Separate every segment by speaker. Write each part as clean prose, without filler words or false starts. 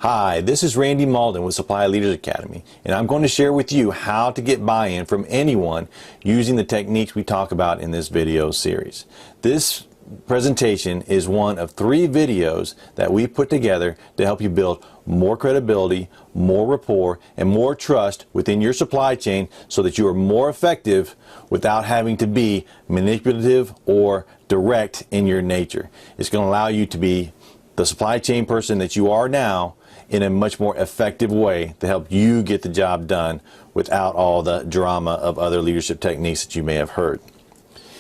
Speaker 1: Hi, this is Randy Malden with Supply Leaders Academy, and I'm going to share with you how to get buy-in from anyone using the techniques we talk about in this video series. This presentation is one of 3 videos that we put together to help you build more credibility, more rapport, and more trust within your supply chain so that you are more effective without having to be manipulative or direct in your nature. It's going to allow you to be the supply chain person that you are now in a much more effective way to help you get the job done without all the drama of other leadership techniques that you may have heard.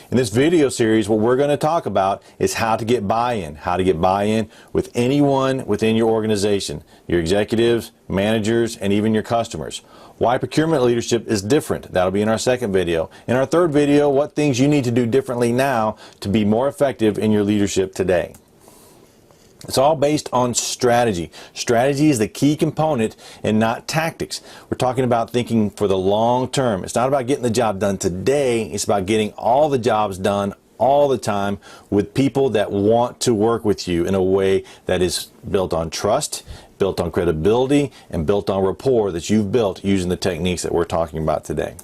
Speaker 1: In this video series, what we're going to talk about is how to get buy-in with anyone within your organization, your executives, managers, and even your customers. Why procurement leadership is different. That'll be in our second video. In our third video, what things you need to do differently now to be more effective in your leadership today. It's all based on strategy. Strategy is the key component and not tactics. We're talking about thinking for the long term. It's not about getting the job done today. It's about getting all the jobs done all the time with people that want to work with you in a way that is built on trust, built on credibility, and built on rapport that you've built using the techniques that we're talking about today.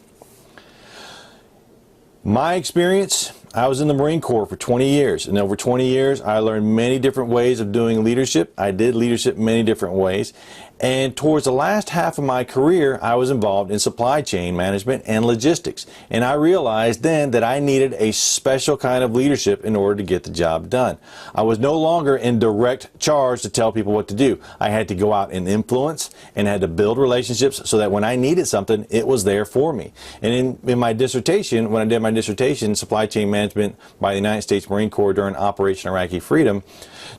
Speaker 1: My experience, I was in the Marine Corps for 20 years, and over 20 years I learned many different ways of doing leadership. I did leadership many different ways, and towards the last half of my career I was involved in supply chain management and logistics, and I realized then that I needed a special kind of leadership in order to get the job done. I was no longer in direct charge to tell people what to do. I had to go out and influence and had to build relationships so that when I needed something, it was there for me. And in my dissertation, when I did my dissertation, supply chain management by the United States Marine Corps during Operation Iraqi Freedom,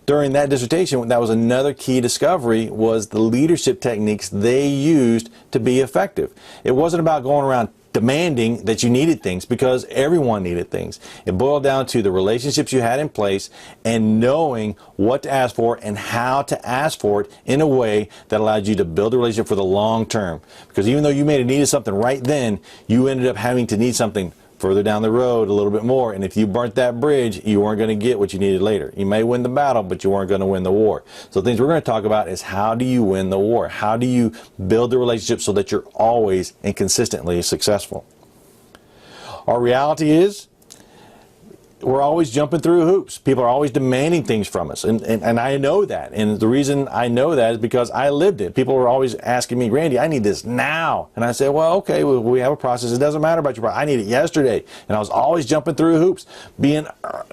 Speaker 1: during that dissertation, that was another key discovery, was the leadership techniques they used to be effective. It wasn't about going around demanding that you needed things, because everyone needed things. It boiled down to the relationships you had in place and knowing what to ask for and how to ask for it in a way that allowed you to build a relationship for the long term. Because even though you may have needed something right then, you ended up having to need something further down the road a little bit more, and if you burnt that bridge, you weren't going to get what you needed later. You may win the battle, but you weren't going to win the war. So things we're going to talk about is how do you win the war? How do you build the relationship so that you're always and consistently successful? Our reality is we're always jumping through hoops. People are always demanding things from us, and I know that. And the reason I know that is because I lived it. People were always asking me, Randy, I need this now. And I said, well, okay, we have a process. It doesn't matter about your process. I need it yesterday. And I was always jumping through hoops, being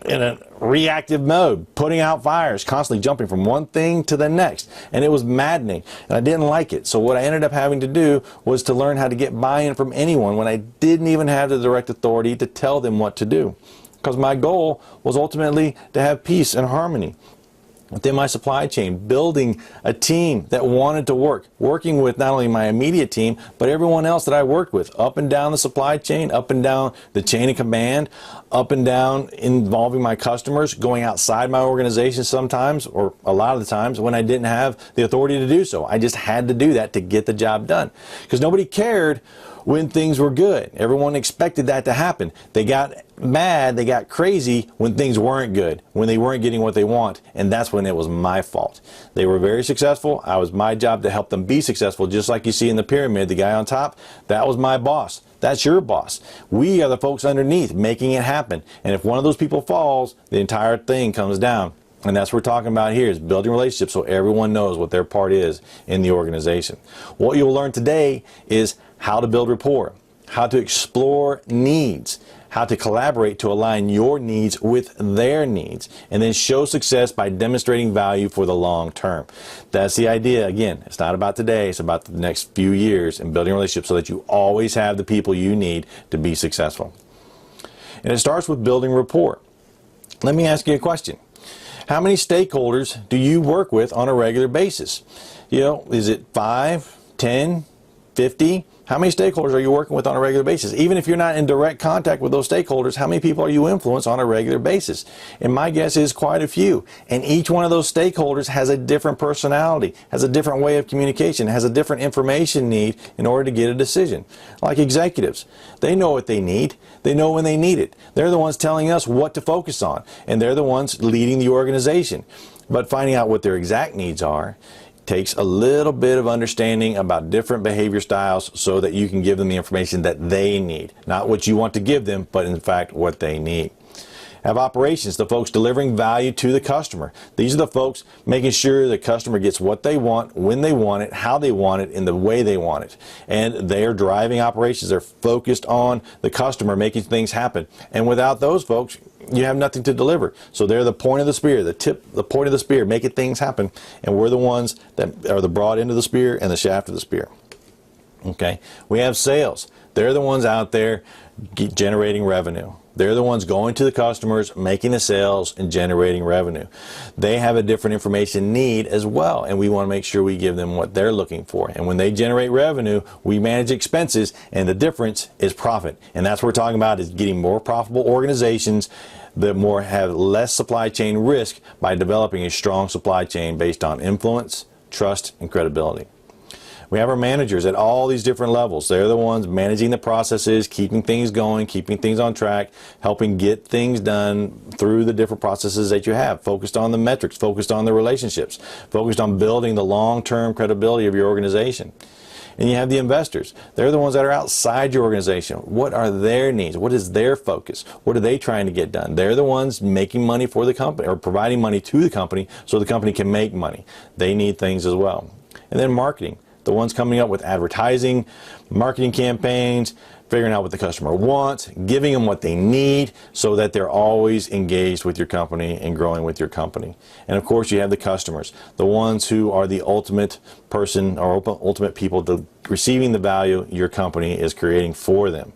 Speaker 1: in a reactive mode, putting out fires, constantly jumping from one thing to the next. And it was maddening, and I didn't like it. So what I ended up having to do was to learn how to get buy-in from anyone when I didn't even have the direct authority to tell them what to do. Because my goal was ultimately to have peace and harmony within my supply chain, building a team that wanted to work, working with not only my immediate team, but everyone else that I worked with, up and down the supply chain, up and down the chain of command, up and down involving my customers, going outside my organization sometimes, or a lot of the times when I didn't have the authority to do so. I just had to do that to get the job done. Because nobody cared when things were good. Everyone expected that to happen. They got mad, they got crazy when things weren't good, when they weren't getting what they want, and that's when it was my fault. They were very successful. It was my job to help them be successful, just like you see in the pyramid, the guy on top, that was my boss. That's your boss. We are the folks underneath making it happen. And if one of those people falls, the entire thing comes down. And that's what we're talking about here, is building relationships so everyone knows what their part is in the organization. What you'll learn today is how to build rapport, how to explore needs, how to collaborate to align your needs with their needs, and then show success by demonstrating value for the long term. That's the idea. Again, it's not about today, it's about the next few years and building relationships so that you always have the people you need to be successful. And it starts with building rapport. Let me ask you a question. How many stakeholders do you work with on a regular basis? You know, is it 5, 10, 50? How many stakeholders are you working with on a regular basis? Even if you're not in direct contact with those stakeholders, how many people are you influencing on a regular basis? And my guess is quite a few. And each one of those stakeholders has a different personality, has a different way of communication, has a different information need in order to get a decision. Like executives, they know what they need. They know when they need it. They're the ones telling us what to focus on, and they're the ones leading the organization. But finding out what their exact needs are takes a little bit of understanding about different behavior styles so that you can give them the information that they need. Not what you want to give them, but in fact what they need. Have operations, the folks delivering value to the customer. These are the folks making sure the customer gets what they want, when they want it, how they want it, and the way they want it. And they are driving operations. They're focused on the customer, making things happen. And without those folks, you have nothing to deliver. So they're the point of the spear, the point of the spear, making things happen. And we're the ones that are the broad end of the spear and the shaft of the spear. Okay, we have sales. They're the ones out there generating revenue. They're the ones going to the customers, making the sales, and generating revenue. They have a different information need as well, and we want to make sure we give them what they're looking for. And when they generate revenue, we manage expenses, and the difference is profit. And that's what we're talking about, is getting more profitable organizations that have less supply chain risk by developing a strong supply chain based on influence, trust, and credibility. We have our managers at all these different levels. They're the ones managing the processes, keeping things going, keeping things on track, helping get things done through the different processes that you have, focused on the metrics, focused on the relationships, focused on building the long-term credibility of your organization. And you have the investors. They're the ones that are outside your organization. What are their needs? What is their focus? What are they trying to get done? They're the ones making money for the company, or providing money to the company so the company can make money. They need things as well. And then marketing. The ones coming up with advertising, marketing campaigns, figuring out what the customer wants, giving them what they need so that they're always engaged with your company and growing with your company. And of course, you have the customers, the ones who are the ultimate person or ultimate people receiving the value your company is creating for them.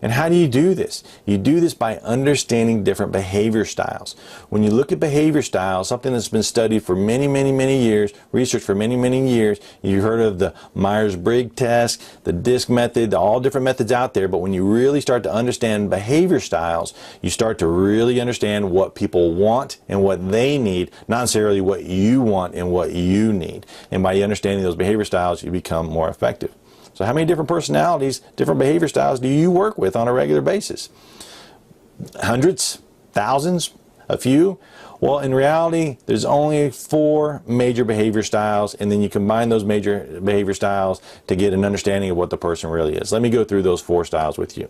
Speaker 1: And how do you do this? You do this by understanding different behavior styles. When you look at behavior styles, something that's been studied for many, many, many years, researched for many, many years, you've heard of the Myers-Briggs test, the DISC method, all different methods out there, but when you really start to understand behavior styles, you start to really understand what people want and what they need, not necessarily what you want and what you need. And by understanding those behavior styles, you become more effective. So how many different personalities, different behavior styles do you work with on a regular basis? Hundreds? Thousands? A few? Well, in reality, there's only 4 major behavior styles, and then you combine those major behavior styles to get an understanding of what the person really is. Let me go through those 4 styles with you.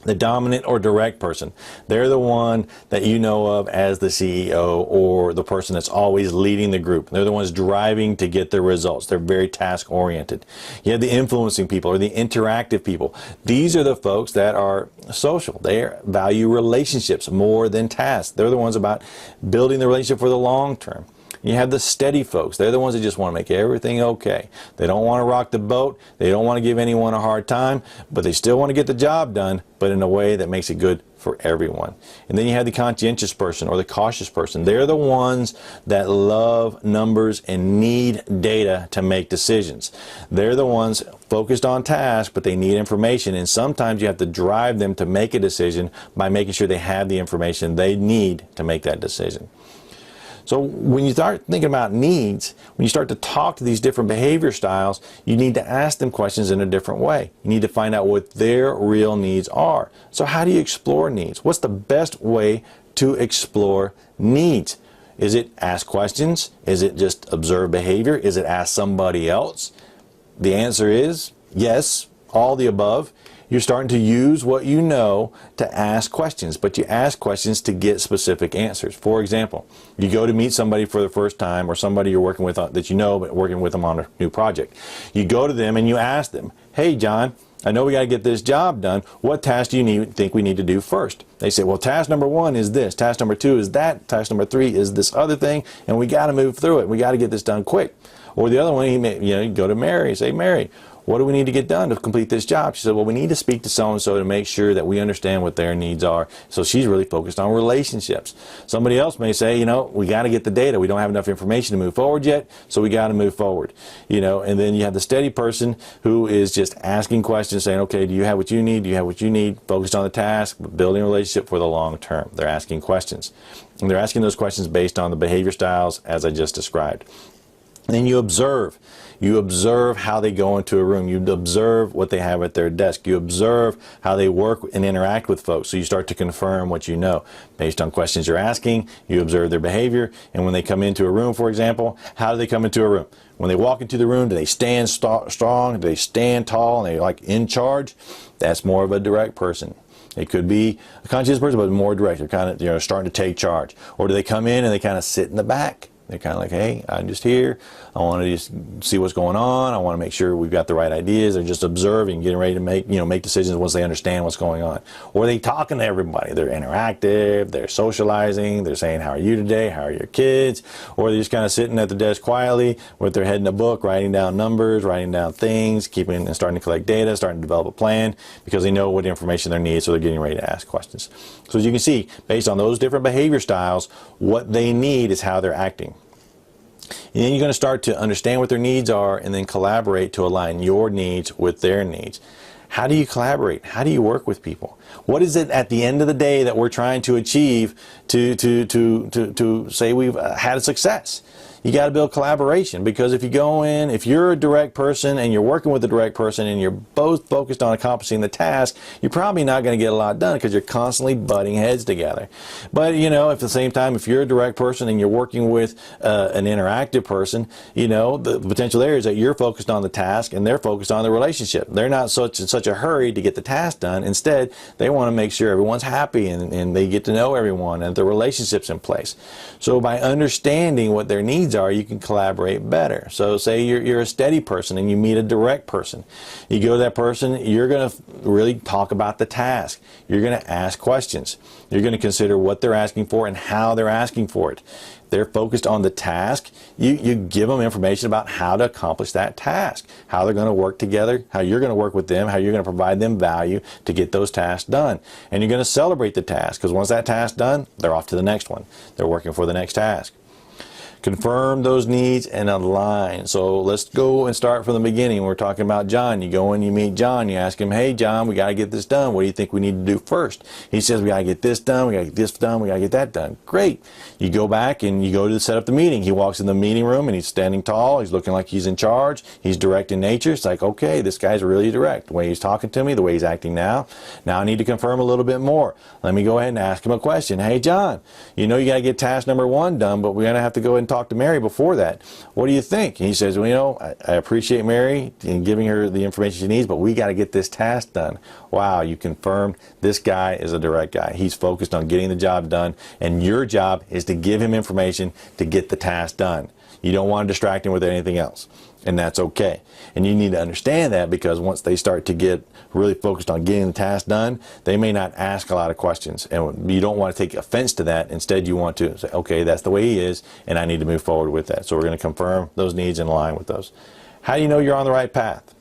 Speaker 1: The dominant or direct person. They're the one that you know of as the CEO or the person that's always leading the group. They're the ones driving to get the results. They're very task oriented. You have the influencing people or the interactive people. These are the folks that are social. They value relationships more than tasks. They're the ones about building the relationship for the long term. You have the steady folks. They're the ones that just want to make everything okay. They don't want to rock the boat. They don't want to give anyone a hard time, but they still want to get the job done, but in a way that makes it good for everyone. And then you have the conscientious person or the cautious person. They're the ones that love numbers and need data to make decisions. They're the ones focused on tasks, but they need information, and sometimes you have to drive them to make a decision by making sure they have the information they need to make that decision. So when you start thinking about needs, when you start to talk to these different behavior styles, you need to ask them questions in a different way. You need to find out what their real needs are. So how do you explore needs? What's the best way to explore needs? Is it ask questions? Is it just observe behavior? Is it ask somebody else? The answer is yes, all the above. You're starting to use what you know to ask questions, but you ask questions to get specific answers. For example, you go to meet somebody for the first time, or somebody you're working with that you know, but working with them on a new project. You go to them and you ask them, hey John, I know we got to get this job done. What task do you think we need to do first? They say, well, task number 1 is this, task number 2 is that, task number 3 is this other thing, and we got to move through it. We got to get this done quick. Or the other one, you go to Mary, say, Mary, what do we need to get done to complete this job? She said, well, we need to speak to so-and-so to make sure that we understand what their needs are. So she's really focused on relationships. Somebody else may say, we got to get the data. We don't have enough information to move forward yet, so we got to move forward. And then you have the steady person who is just asking questions, saying, okay, do you have what you need? Do you have what you need? Focused on the task, but building a relationship for the long term. They're asking questions. And they're asking those questions based on the behavior styles as I just described. Then you observe. You observe how they go into a room. You observe what they have at their desk. You observe how they work and interact with folks. So you start to confirm what you know. Based on questions you're asking, you observe their behavior. And when they come into a room, for example, how do they come into a room? When they walk into the room, do they stand strong? Do they stand tall and they're like in charge? That's more of a direct person. It could be a conscientious person, but more direct. They're kind of, starting to take charge. Or do they come in and they kind of sit in the back? They're kind of like, hey, I'm just here. I want to just see what's going on. I want to make sure we've got the right ideas. They're just observing, getting ready to make decisions once they understand what's going on. Or are they talking to everybody? They're interactive. They're socializing. They're saying, how are you today? How are your kids? Or they're just kind of sitting at the desk quietly with their head in a book, writing down numbers, writing down things, keeping and starting to collect data, starting to develop a plan because they know what information they need, so they're getting ready to ask questions. So as you can see, based on those different behavior styles, what they need is how they're acting. And then you're going to start to understand what their needs are and then collaborate to align your needs with their needs. How do you collaborate? How do you work with people? What is it at the end of the day that we're trying to achieve to say we've had a success? You got to build collaboration, because if you go in, if you're a direct person and you're working with a direct person and you're both focused on accomplishing the task, you're probably not going to get a lot done because you're constantly butting heads together. But if at the same time, if you're a direct person and you're working with an interactive person, the potential there is that you're focused on the task and they're focused on the relationship. They're not in such a hurry to get the task done. Instead, they want to make sure everyone's happy and they get to know everyone and the relationship's in place. So by understanding what their needs are, you can collaborate better. So say you're a steady person and you meet a direct person. You go to that person, you're going to really talk about the task. You're going to ask questions. You're going to consider what they're asking for and how they're asking for it. They're focused on the task. You give them information about how to accomplish that task, how they're going to work together, how you're going to work with them, how you're going to provide them value to get those tasks done. And you're going to celebrate the task, because once that task's done, they're off to the next one. They're working for the next task. Confirm those needs and align. So let's go and start from the beginning. We're talking about John. You go in, you meet John, you ask him, hey John, we got to get this done. What do you think we need to do first? He says, we got to get this done, we got to get this done, we got to get that done. Great. You go back and you go to set up the meeting. He walks in the meeting room and he's standing tall. He's looking like he's in charge. He's direct in nature. It's like, okay, this guy's really direct. The way he's talking to me, the way he's acting now. Now I need to confirm a little bit more. Let me go ahead and ask him a question. Hey John, you got to get task number 1 done, but we're going to have to go ahead and talk to Mary before that. What do you think? And he says, well, I appreciate Mary and giving her the information she needs, but we got to get this task done. Wow, you confirmed this guy is a direct guy. He's focused on getting the job done, and your job is to give him information to get the task done. You don't want to distract him with anything else, and that's okay. And you need to understand that, because once they start to get really focused on getting the task done, they may not ask a lot of questions, and you don't want to take offense to that. Instead, you want to say, okay, that's the way he is, and I need to move forward with that. So we're going to confirm those needs and align with those. How do you know you're on the right path?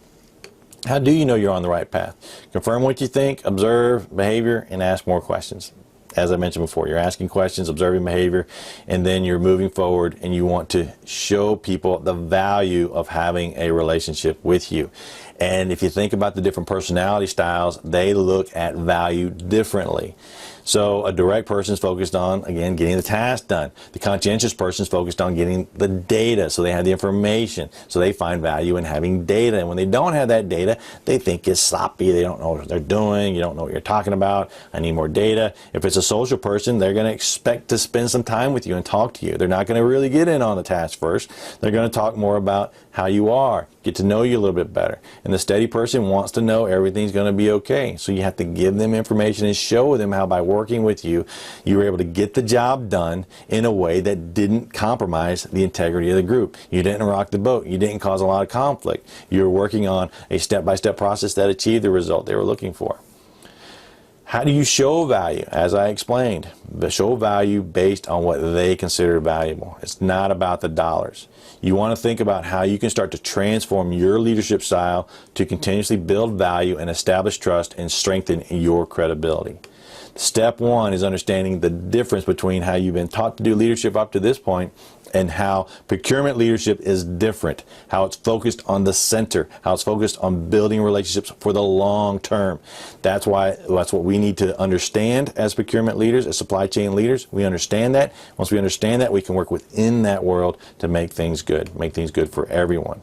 Speaker 1: How do you know you're on the right path? Confirm what you think, observe behavior, and ask more questions. As I mentioned before, you're asking questions, observing behavior, and then you're moving forward and you want to show people the value of having a relationship with you. And if you think about the different personality styles, they look at value differently. So a direct person is focused on, again, getting the task done. The conscientious person is focused on getting the data, so they have the information. So they find value in having data. And when they don't have that data, they think it's sloppy. They don't know what they're doing. You don't know what you're talking about. I need more data. If it's a social person, they're going to expect to spend some time with you and talk to you. They're not going to really get in on the task first. They're going to talk more about how you are, get to know you a little bit better. And the steady person wants to know everything's going to be okay. So you have to give them information and show them how by working with you, you were able to get the job done in a way that didn't compromise the integrity of the group. You didn't rock the boat. You didn't cause a lot of conflict. You were working on a step-by-step process that achieved the result they were looking for. How do you show value? As I explained, show value based on what they consider valuable. It's not about the dollars. You want to think about how you can start to transform your leadership style to continuously build value and establish trust and strengthen your credibility. Step one is understanding the difference between how you've been taught to do leadership up to this point and how procurement leadership is different, how it's focused on the center, how it's focused on building relationships for the long term. That's what we need to understand as procurement leaders, as supply chain leaders. We understand that. Once we understand that, we can work within that world to make things good for everyone.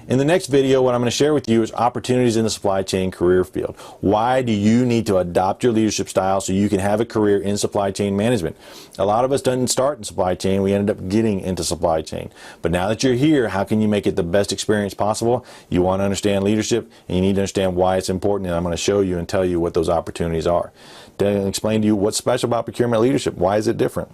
Speaker 1: In the next video, what I'm going to share with you is opportunities in the supply chain career field. Why do you need to adopt your leadership style so you can have a career in supply chain management? A lot of us didn't start in supply chain. We ended up getting into supply chain. But now that you're here, how can you make it the best experience possible? You want to understand leadership, and you need to understand why it's important, and I'm going to show you and tell you what those opportunities are. Then explain to you what's special about procurement leadership. Why is it different?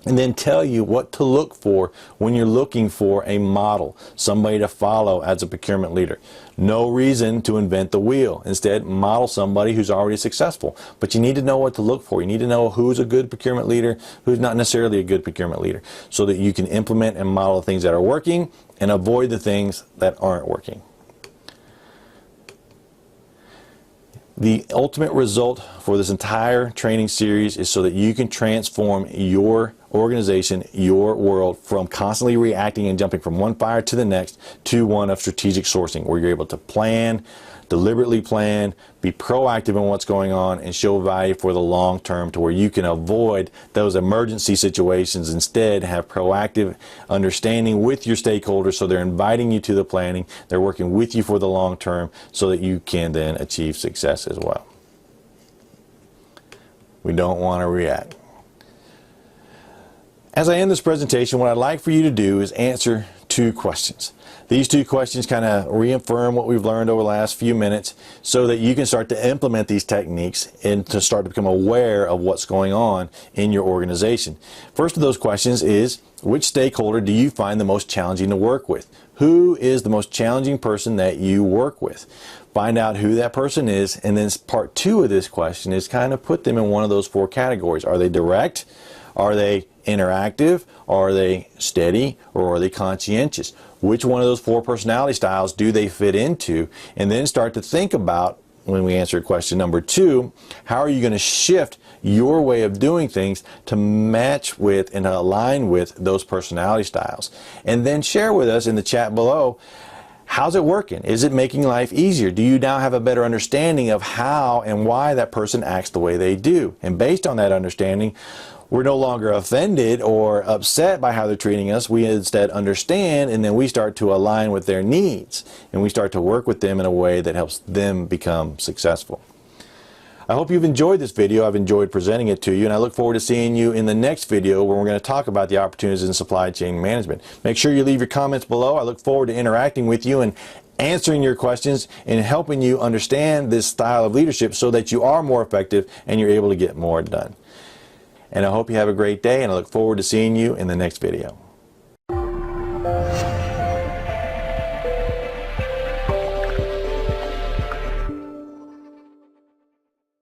Speaker 1: And then tell you what to look for when you're looking for a model, somebody to follow as a procurement leader. No reason to invent the wheel. Instead, model somebody who's already successful. But you need to know what to look for. You need to know who's a good procurement leader, who's not necessarily a good procurement leader, so that you can implement and model the things that are working and avoid the things that aren't working. The ultimate result for this entire training series is so that you can transform your organization, your world, from constantly reacting and jumping from one fire to the next to one of strategic sourcing, where you're able to plan, deliberately plan, be proactive in what's going on, and show value for the long term, to where you can avoid those emergency situations. Instead, have proactive understanding with your stakeholders, so they're inviting you to the planning, they're working with you for the long term, so that you can then achieve success as well. We don't want to react. As I end this presentation, what I'd like for you to do is answer two questions. These two questions kind of reaffirm what we've learned over the last few minutes, so that you can start to implement these techniques and to start to become aware of what's going on in your organization. First of those questions is, which stakeholder do you find the most challenging to work with? Who is the most challenging person that you work with? Find out who that person is, and then part two of this question is kind of put them in one of those four categories. Are they direct? Are they interactive? Are they steady? Or are they conscientious? Which one of those four personality styles do they fit into? And then start to think about, when we answer question number two, how are you going to shift your way of doing things to match with and align with those personality styles? And then share with us in the chat below, how's it working? Is it making life easier? Do you now have a better understanding of how and why that person acts the way they do? And based on that understanding, we're no longer offended or upset by how they're treating us. We instead understand, and then we start to align with their needs, and we start to work with them in a way that helps them become successful. I hope you've enjoyed this video. I've enjoyed presenting it to you, and I look forward to seeing you in the next video, where we're going to talk about the opportunities in supply chain management. Make sure you leave your comments below. I look forward to interacting with you and answering your questions and helping you understand this style of leadership, so that you are more effective and you're able to get more done. And I hope you have a great day, and I look forward to seeing you in the next video.